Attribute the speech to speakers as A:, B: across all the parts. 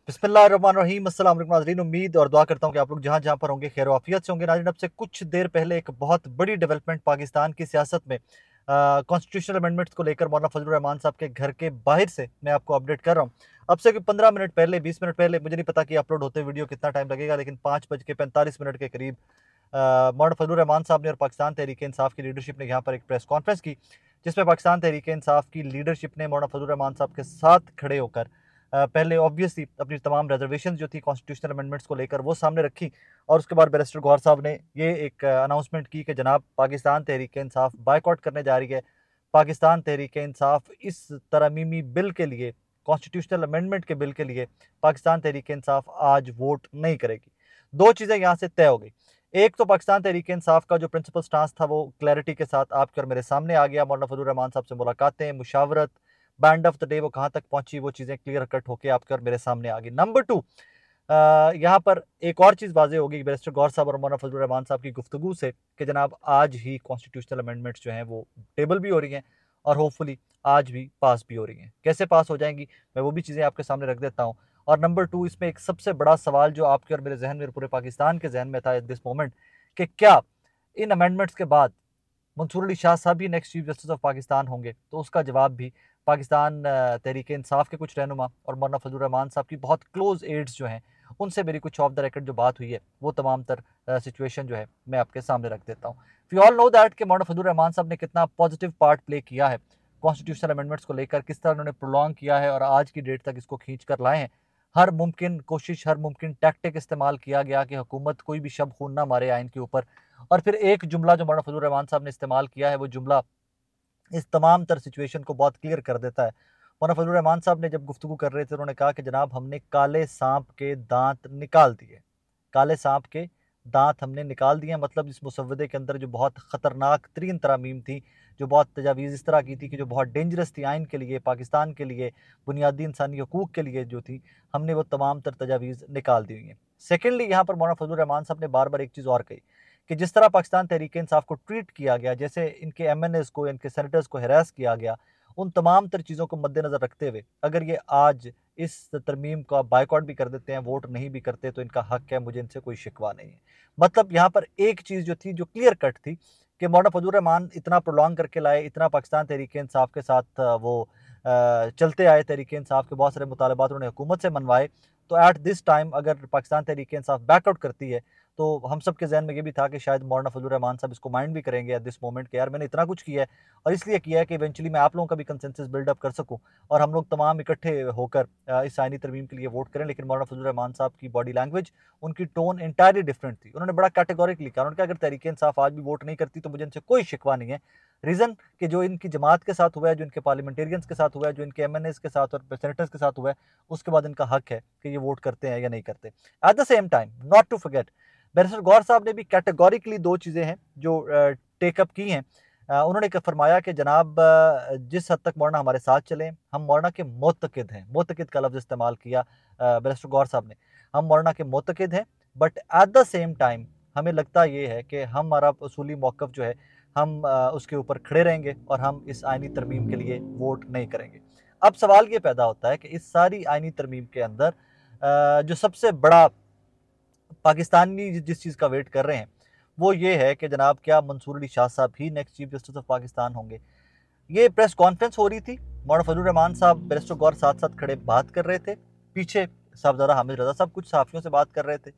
A: बिस्मिल्लाहिर्रहमानिर्रहीम। अस्सलाम वालेकुम नाज़रीन, उम्मीद और दुआ करता हूँ कि आप लोग जहाँ जहाँ पर होंगे खैर आफियत से होंगे। नाज़रीन, अब से कुछ देर पहले एक बहुत बड़ी डेवलपमेंट पाकिस्तान की सियासत में कॉन्स्टिट्यूशनल अमेंडमेंट्स को लेकर मौलाना फजलुर रहमान साहब के घर के बाहर से मैं आपको अपडेट कर रहा हूँ। अब से 15 मिनट पहले, 20 मिनट पहले, मुझे नहीं पता कि अपलोड होते वीडियो कितना टाइम लगेगा, लेकिन 5:45 के करीब मौलाना फजलुर रहमान साहब ने और पाकिस्तान तहरीक इंसाफ की लीडरशिप ने यहाँ पर एक प्रेस कॉन्फ्रेंस की, जिसमें पाकिस्तान तहरीक इंसाफ की लीडरशिप ने मौलाना फजलुर रहमान साहब के साथ खड़े होकर पहले ऑब्वियसली अपनी तमाम रिजर्वेशन जो थी कॉन्स्टिट्यूशनल अमेंडमेंट्स को लेकर वो सामने रखी, और उसके बाद बैरिस्टर गौहर साहब ने ये एक अनाउंसमेंट की कि जनाब पाकिस्तान तहरीक इंसाफ बायकॉट करने जा रही है। पाकिस्तान तहरीक इंसाफ इस तरमीमी बिल के लिए, कॉन्स्टिट्यूशनल अमेंडमेंट के बिल के लिए पाकिस्तान तहरीक इंसाफ आज वोट नहीं करेगी। दो चीज़ें यहाँ से तय हो गई। एक तो पाकिस्तान तहरीक इंसाफ का जो प्रिंसिपल स्टांस था वो क्लैरिटी के साथ आपके और मेरे सामने आ गया। मौलाना फजलुर रहमान साहब से मुलाकातें, मुशावरत, बैंड ऑफ द डे वो कहाँ तक पहुंची, वो चीज़ें क्लियर कट होकर आपके और मेरे सामने आ गई। नंबर टू, यहाँ पर एक और चीज़ वाजे होगी बैरिस्टर गौहर साहब और मौलाना फजलुर रहमान साहब की गुफ्तगू से कि जनाब आज ही कॉन्स्टिट्यूशनल अमेंडमेंट्स जो हैं वो टेबल भी हो रही हैं और होपफुली आज भी पास भी हो रही हैं। कैसे पास हो जाएंगी मैं वो भी चीज़ें आपके सामने रख देता हूँ। और नंबर टू, इसमें एक सबसे बड़ा सवाल जो आपके और मेरे जहन में, पूरे पाकिस्तान के जहन में था एट दिस मोमेंट, कि क्या इन अमेंडमेंट्स के बाद मंसूर अली शाह साहब भी next chief justice of Pakistan होंगे? तो उसका जवाब भी पाकिस्तान तहरीक इंसाफ के कुछ रहनुमा और मौलाना फजलुर रहमान साहब की बहुत क्लोज एड्स जो हैं उनसे मेरी कुछ ऑफ द रिकॉर्ड जो बात हुई है वो तमाम तर सिचुएशन जो है मैं आपके सामने रख देता हूँ। वी ऑल नो दैट कि मौलाना फजलुर रहमान साहब ने कितना पॉजिटिव पार्ट प्ले किया है कॉन्स्टिट्यूशनल अमेंडमेंट्स को लेकर, किस तरह उन्होंने प्रोलॉन्ग किया है और आज की डेट तक इसको खींच कर लाए हैं। हर मुमकिन कोशिश, हर मुमकिन टैक्टिक इस्तेमाल किया गया कि हुकूमत कोई भी शब खून ना मारे आइन के ऊपर। और फिर एक जुमला जो मौलाना फजलुर रहमान साहब ने इस्तेमाल किया है वो जुमला इस तमाम तर सिचुएशन को बहुत क्लियर कर देता है। मौलाना फजलुर रहमान साहब ने जब गुफ्तगू कर रहे थे उन्होंने कहा कि जनाब हमने काले सांप के दांत निकाल दिए। काले सांप के दांत हमने निकाल दिए, मतलब इस मुसव्वदे के अंदर जो बहुत ख़तरनाक तरीन तरामीम थी, जो बहुत तजावीज़ इस तरह की थी कि जो बहुत डेंजरस थी आइन के लिए, पाकिस्तान के लिए, बुनियादी इंसानी हकूक़ के लिए जो थी, हमने वो तमाम तर तजावीज़ निकाल दी हुई हैं। सेकेंडली, यहाँ पर मौलाना फजलुर रहमान साहब ने बार बार एक चीज़ और कही कि जिस तरह पाकिस्तान तहरीक इंसाफ को ट्रीट किया गया, जैसे इनके एमएनएस को, इनके सेनेटर्स को हरास किया गया, उन तमाम तर चीज़ों को मद्देनज़र रखते हुए अगर ये आज इस तरमीम का बायकॉट भी कर देते हैं, वोट नहीं भी करते, तो इनका हक है, मुझे इनसे कोई शिकवा नहीं है। मतलब यहाँ पर एक चीज़ जो थी, जो क्लियर कट थी कि मौलाना फजलुर रहमान इतना प्रोलॉन्ग करके लाए, इतना पाकिस्तान तहरीक इंसाफ के साथ वो चलते आए, तहरीक इंसाफ के बहुत सारे मुतालबात उन्होंने हुकूमत से मनवाए। तो एट दिस टाइम अगर पाकिस्तान तहरीक इंसाफ बैकआउट करती है तो हम सब के जहन में ये भी था कि शायद मौलाना फजलुर रहमान साहब इसको माइंड भी करेंगे एट दिस मोमेंट कि यार मैंने इतना कुछ किया है और इसलिए किया है कि इवेंचुअली मैं आप लोगों का भी कंसेंसस बिल्डअप कर सकूं और हम लोग तमाम इकट्ठे होकर इस आइनी तरमीम के लिए वोट करें। लेकिन मौलाना फजलुर रहमान साहब की बॉडी लैंग्वेज, उनकी टोन इंटायरली डिफरेंट थी। उन्होंने बड़ा कैटेगोरिकली कहा, उन्होंने कहा अगर तहरीक इंसाफ आज भी वोट नहीं करती तो मुझे इनसे कोई शिकवा नहीं है। रीज़न कि जो इनकी जमात के साथ हुआ है, जो इनके पार्लियामेंटेरियंस के साथ हुआ है, जो इनके एमएनएस के साथ और सेनेटर्स के साथ हुआ है, उसके बाद इनका हक है कि ये वोट करते हैं या नहीं करते। At the same time, not to forget, barrister Gauhar साहब ने भी कैटेगोरिकली दो चीज़ें हैं जो टेकअप की हैं। उन्होंने फरमाया कि जनाब जिस हद तक मौलाना हमारे साथ चलें, हम मौलाना के मोतक़िद हैं। मोतक़िद का लफ्ज़ इस्तेमाल किया बैरिस्टर गौहर साहब ने। हम मौलाना के मोतक़िद हैं, but at the same time हमें लगता ये है कि हमारा उसूली मौक़िफ़ जो है हम उसके ऊपर खड़े रहेंगे और हम इस आइनी तरमीम के लिए वोट नहीं करेंगे। अब सवाल ये पैदा होता है कि इस सारी आइनी तरमीम के अंदर जो सबसे बड़ा पाकिस्तानी जिस चीज़ का वेट कर रहे हैं वो ये है कि जनाब क्या मंसूर अली शाह साहब ही next chief justice of Pakistan होंगे? ये प्रेस कॉन्फ्रेंस हो रही थी, मौलाना फजलुर रहमान साहब, बैरिस्टर गौहर साथ साथ खड़े बात कर रहे थे, पीछे साहबजादा हामिद रजा साहब कुछ सहाफ़ियों से बात कर रहे थे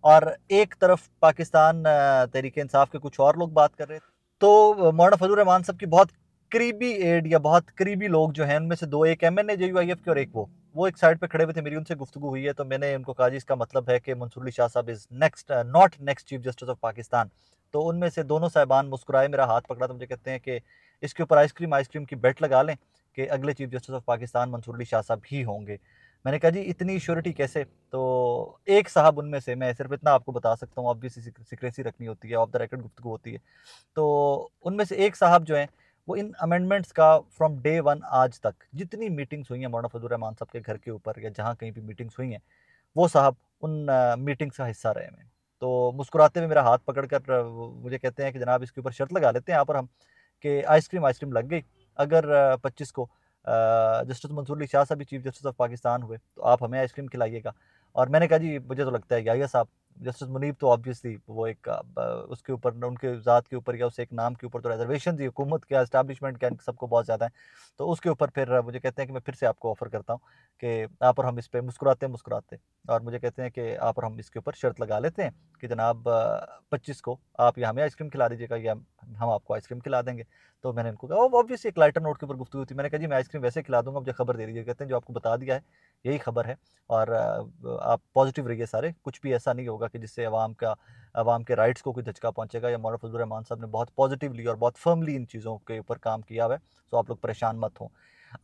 A: और एक तरफ पाकिस्तान तहरीक इंसाफ के कुछ और लोग बात कर रहे थे। तो मौलाना फजलुर रहमान साहब की बहुत करीबी एड या बहुत करीबी लोग जो हैं उनमें से दो, एक एमएनए जेयूआईएफ के और एक वो एक साइड पे खड़े हुए थे। मेरी उनसे गुफ्तगू हुई है तो मैंने उनको कहा जी इसका मतलब है कि मंसूर अली शाह साहब is next, not next chief justice of Pakistan. तो उनमें से दोनों साहिबान मुस्कुराए, मेरा हाथ पकड़ा तो मुझे कहते हैं कि इसके ऊपर आइसक्रीम की बेट लगा लें कि अगले chief justice of Pakistan Mansoor Ali Shah साहब ही होंगे। मैंने कहा जी इतनी श्योरिटी कैसे? तो एक साहब उनमें से, मैं सिर्फ इतना आपको बता सकता हूँ, ऑब्वियसली सिक्रेसी रखनी होती है, ऑफ द रिकॉर्ड गुफ्तगू होती है, तो उनमें से एक साहब जो हैं वो इन अमेंडमेंट्स का फ्रॉम डे वन आज तक जितनी मीटिंग्स हुई हैं मौलाना फजलुर रहमान साहब के घर के ऊपर या जहाँ कहीं भी मीटिंग्स हुई हैं, वो साहब उन मीटिंग्स का हिस्सा रहे हैं। तो मुस्कुराते हुए मेरा हाथ पकड़ कर मुझे कहते हैं कि जनाब इसके ऊपर शर्त लगा लेते हैं यहाँ पर हम कि आइसक्रीम आइसक्रीम लग गई अगर 25 को जस्टिस मंसूर अली शाह साहब भी चीफ जस्टिस ऑफ पाकिस्तान हुए, तो आप हमें आइसक्रीम खिलाइएगा। और मैंने कहा जी मुझे तो लगता है याहिया साहब, जस्टिस मुनीब तो ऑब्वियसली वो एक उसके ऊपर, उनके ज़ात के ऊपर या उस एक नाम के ऊपर तो रिजर्वेशन ही हुकूमत के एस्टैब्लिशमेंट के सबको बहुत ज़्यादा है। तो उसके ऊपर फिर मुझे कहते हैं कि मैं फिर से आपको ऑफ़र करता हूँ कि आप और हम इस पे मुस्कुराते मुस्कुराते, और मुझे कहते हैं कि आप और हम इसके ऊपर शर्त लगा लेते हैं कि जनाब 25 को आप या हमें आइसक्रीम खिला दीजिएगा या हम आपको आइसक्रीम खिला देंगे। तो मैंने इनको कहा, ऑब्वियसली एक लाइटर नोट के ऊपर गुफ्तगू थी। मैंने कहा जी मैं आइसक्रीम वैसे खिला दूंगा, मुझे खबर दे दीजिए। कहते हैं जो आपको बता दिया है यही खबर है, और आप पॉजिटिव रहिए सारे, कुछ भी ऐसा नहीं होगा कि जिससे अवाम के राइट्स को कोई धचका पहुंचेगा। या मौलाना फजलुर रहमान साहब ने बहुत पॉजिटिवली और बहुत फर्मली इन चीज़ों के ऊपर काम किया हुआ है, तो आप लोग परेशान मत हों।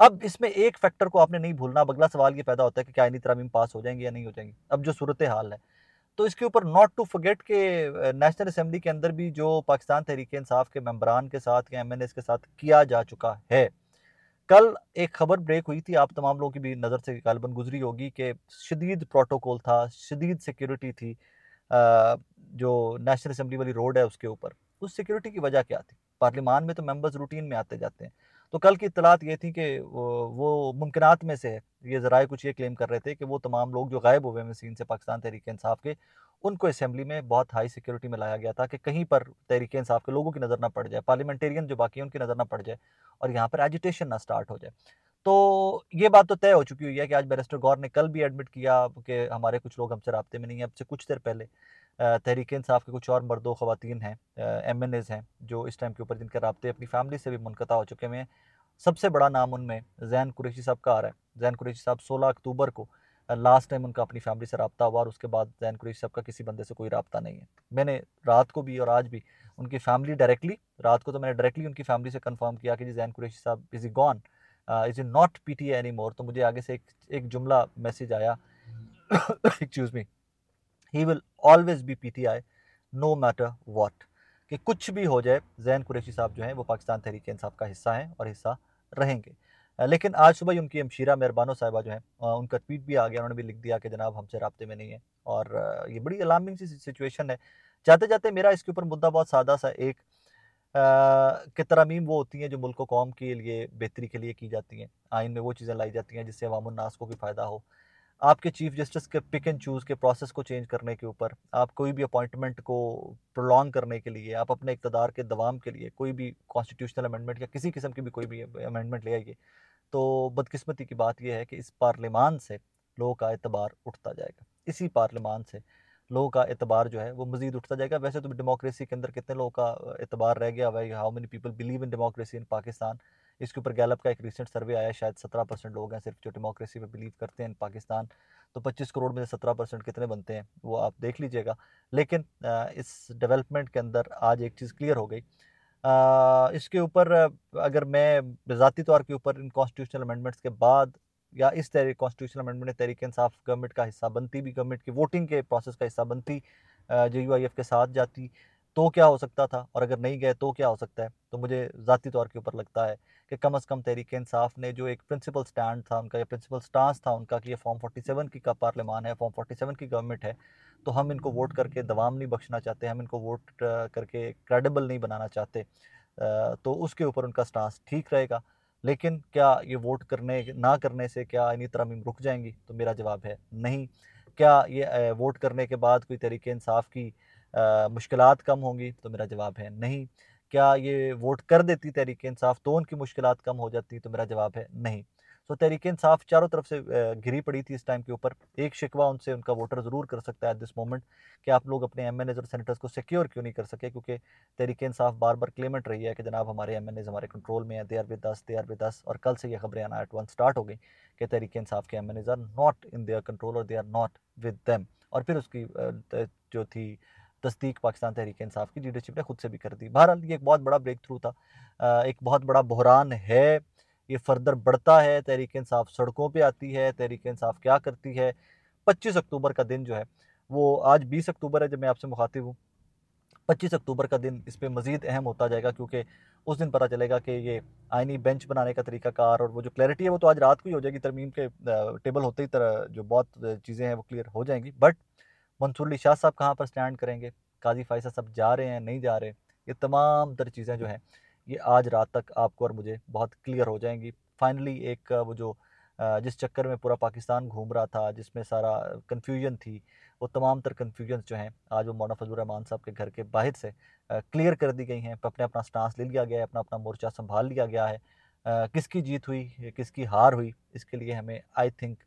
A: अब इसमें एक फैक्टर को आपने नहीं भूलना। अब अगला सवाल ये पैदा होता है कि क्या आईनी तरमीम पास हो जाएंगी या नहीं हो जाएंगी। अब जो सूरत हाल है, तो इसके ऊपर नॉट टू फॉरगेट के नेशनल असेंबली के अंदर भी जो पाकिस्तान तहरीक इंसाफ के मेंबरान के साथ या एमएनएस के साथ किया जा चुका है। कल एक खबर ब्रेक हुई थी, आप तमाम लोगों की भी नज़र से गालिबन गुजरी होगी, कि शदीद प्रोटोकॉल था, शदीद सिक्योरिटी थी जो नेशनल असेंबली वाली रोड है उसके ऊपर। उस सिक्योरिटी की वजह क्या थी? पार्लियामान में तो मेंबर्स रूटीन में आते जाते हैं। तो कल की इत्तलात ये थी कि वो मुमकिनात में से है, ये ज़राए कुछ ये क्लेम कर रहे थे कि वो तमाम लोग जो गायब हुए हैं सीन से पाकिस्तान तहरीक इंसाफ के, उनको असेंबली में बहुत हाई सिक्योरिटी में लाया गया था कि कहीं पर तहरीक इंसाफ के लोगों की नज़र ना पड़ जाए, पार्लियामेंटेरियन जो बाकी हैं उनकी नज़र ना पड़ जाए और यहाँ पर एजिटेशन ना स्टार्ट हो जाए। तो ये बात तो तय हो चुकी हुई है कि आज बैरिस्टर गौर ने कल भी एडमिट किया कि हमारे कुछ लोग हमसे राब्ते में नहीं है। अब से कुछ देर पहले तहरीक इंसाफ के कुछ और मर्दों ख़वातीन हैं, एमएनएज़ हैं, जो इस टाइम के ऊपर जिनके राब्ते अपनी फैमिली से भी मुनक़ता हो चुके हैं। सबसे बड़ा नाम उनमें ज़ैन कुरैशी साहब का आ रहा है। ज़ैन कुरैशी साहब 16 अक्टूबर को लास्ट टाइम उनका अपनी फैमिली से रब्ता हुआ, और उसके बाद ज़ैन कुरैशी साहब का किसी बंदे से कोई रब्ता नहीं है। मैंने रात को भी और आज भी उनकी फैमिली डायरेक्टली, रात को तो मैंने डायरेक्टली उनकी फैमिली से कन्फर्म किया कि जी ज़ैन कुरैशी साहब is he gone, is not PTI any more. तो मुझे आगे से एक जुमला मैसेज आया excuse me, he will always be PTI no matter what, कि कुछ भी हो जाए ज़ैन कुरैशी साहब जो हैं वो पाकिस्तान तहरीक इंसाफ का हिस्सा हैं और हिस्सा रहेंगे। लेकिन आज सुबह ही उनकी हमशीरा मेहरबानो साहिबा जो हैं, उनका ट्वीट भी आ गया, उन्होंने भी लिख दिया कि जनाब हमसे राब्ते में नहीं है, और ये बड़ी अलार्मिंग सी सिचुएशन है। जाते जाते मेरा इसके ऊपर मुद्दा बहुत सादा सा एक, कि तरमीम वो होती हैं जो मुल्क कौम के लिए बेहतरी के लिए की जाती हैं। आइन में वो चीज़ें लाई जाती हैं जिससे अवामुन्नास को भी फ़ायदा हो। आपके चीफ जस्टिस के पिक एंड चूज़ के प्रोसेस को चेंज करने के ऊपर, आप कोई भी अपॉइंटमेंट को प्रोलॉन्ग करने के लिए, आप अपने इक़्तिदार के दवाम के लिए कोई भी कॉन्स्टिट्यूशनल अमेंडमेंट या किसी किस्म की भी कोई भी अमेंडमेंट ले आइए, तो बदकिस्मती की बात यह है कि इस पार्लियामान से लोगों का एतबार उठता जाएगा। इसी पार्लियामान से लोगों का एतबार जो है वो मज़ीद उठता जाएगा। वैसे तो डेमोक्रेसी के अंदर कितने लोगों का एतबार रह गया हुआ है, how many people believe in democracy in Pakistan. इसके ऊपर गैलप का एक रिसेंट सर्वे आया, शायद 17% लोग हैं सिर्फ जो डेमोक्रेसी में बिलीव करते हैं इन पाकिस्तान। तो 25 करोड़ में से 17% कितने बनते हैं वो आप देख लीजिएगा। लेकिन इस डेवलपमेंट के अंदर आज एक चीज़ क्लियर हो गई। इसके ऊपर अगर मैं ज़ाती तौर के ऊपर इन कॉन्स्टिट्यूशनल अमेंडमेंट्स के बाद या इस तरह कॉन्स्टिट्यूशनल अमेंडमेंट ने तहरीक इंसाफ गवर्नमेंट का हिस्सा बनती, भी गवर्नमेंट की वोटिंग के प्रोसेस का हिस्सा बनती, JUIF के साथ जाती, तो क्या हो सकता था, और अगर नहीं गए तो क्या हो सकता है। तो मुझे ज़ाती तौर के ऊपर लगता है कि कम अज़ कम तहरीक इंसाफ ने जो एक प्रिंसिपल स्टैंड था उनका, या प्रिंसिपल स्टांस था उनका, कि ये फॉर्म 47 की का पार्लियामान है, फॉर्म 47 की गवर्नमेंट है, तो हम इनको वोट करके दवाम नहीं बख्शना चाहते, हम इनको वोट करके क्रेडिबल नहीं बनाना चाहते। तो उसके ऊपर उनका स्टांस ठीक रहेगा। लेकिन क्या ये वोट करने ना करने से क्या आईनी तरमीम रुक जाएंगी? तो मेरा जवाब है नहीं। क्या ये वोट करने के बाद कोई तहरीक इंसाफ की मुश्किलात कम होंगी? तो मेरा जवाब है नहीं। क्या ये वोट कर देती तहरीक इंसाफ तो उनकी मुश्किलात कम हो जाती? तो मेरा जवाब है नहीं। तो तहरीक इंसाफ चारों तरफ से घिरी पड़ी थी इस टाइम के ऊपर। एक शिकवा उनसे उनका वोटर ज़रूर कर सकता है एट दिस मोमेंट, कि आप लोग अपने MNAs और सेनेटर्स को सिक्योर क्यों नहीं कर सके, क्योंकि तहरीक इंसाफ बार बार क्लेमेंट रही है कि जनाब हमारे MNAs हमारे कंट्रोल में है, they are with us, they are with us. और कल से ये खबरें आना एट वन स्टार्ट हो गई कि तहरीक इंसाफ के MNAs are not in their control और they are not with them. और फिर उसकी जो थी तस्दीक पाकिस्तान तहरीक इंसाफ की लीडरशिप ने खुद से भी कर दी। बहरहाल ये एक बहुत बड़ा ब्रेक थ्रू था, एक बहुत बड़ा बहरान है, ये फर्दर बढ़ता है, तहरीक इंसाफ सड़कों पे आती है। तहरीक इंसाफ क्या करती है? 25 अक्टूबर का दिन जो है वो, आज 20 अक्टूबर है जब मैं आपसे मुखातिब हूँ, 25 अक्टूबर का दिन इस पे मज़ीद अहम होता जाएगा, क्योंकि उस दिन पता चलेगा कि ये आइनी बेंच बनाने का तरीकाकार और वो जो क्लैरिटी है वो तो आज रात को ही हो जाएगी। तरमीम के टेबल होते ही तरह जो बहुत चीज़ें हैं वो क्लियर हो जाएंगी। बट मंसूर अली शाह साहब कहाँ पर स्टैंड करेंगे, काजी फायसा साहब जा रहे हैं नहीं जा रहे, ये तमाम तर चीज़ें जो हैं ये आज रात तक आपको और मुझे बहुत क्लियर हो जाएंगी। फाइनली एक वो जो जिस चक्कर में पूरा पाकिस्तान घूम रहा था, जिसमें सारा कन्फ्यूजन थी, वो तमाम तर कन्फ्यूजन जो हैं आज वो मौलाना फजलुर रहमान साहब के घर के बाहर से क्लियर कर दी गई हैं। अपने अपना स्टांस ले लिया गया है, अपना अपना मोर्चा संभाल लिया गया है। किसकी जीत हुई, किसकी हार हुई, इसके लिए हमें आई थिंक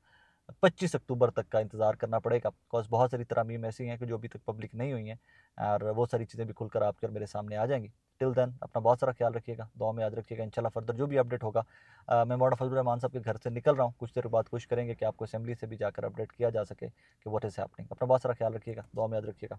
A: 25 अक्टूबर तक का इंतज़ार करना पड़ेगा। बिकॉज़ बहुत सारी तरमीम ऐसी हैं कि जो अभी तक पब्लिक नहीं हुई हैं, और वो सारी चीज़ें भी खुलकर आपके और मेरे सामने आ जाएँगी। टिल देन अपना बहुत सारा ख्याल रखिएगा, दुआ में याद रखिएगा। इंशाल्लाह फर्दर जो भी अपडेट होगा, मैं मौलाना फजलुर रहमान साहब के घर से निकल रहा हूँ, कुछ देर बाद कोशिश करेंगे कि आपको असेंबली से भी जाकर अपडेट किया जा सके कि व्हाट इज़ हैपनिंग। अपना बहुत सारा ख्याल रखिएगा, दुआ में याद रखिएगा।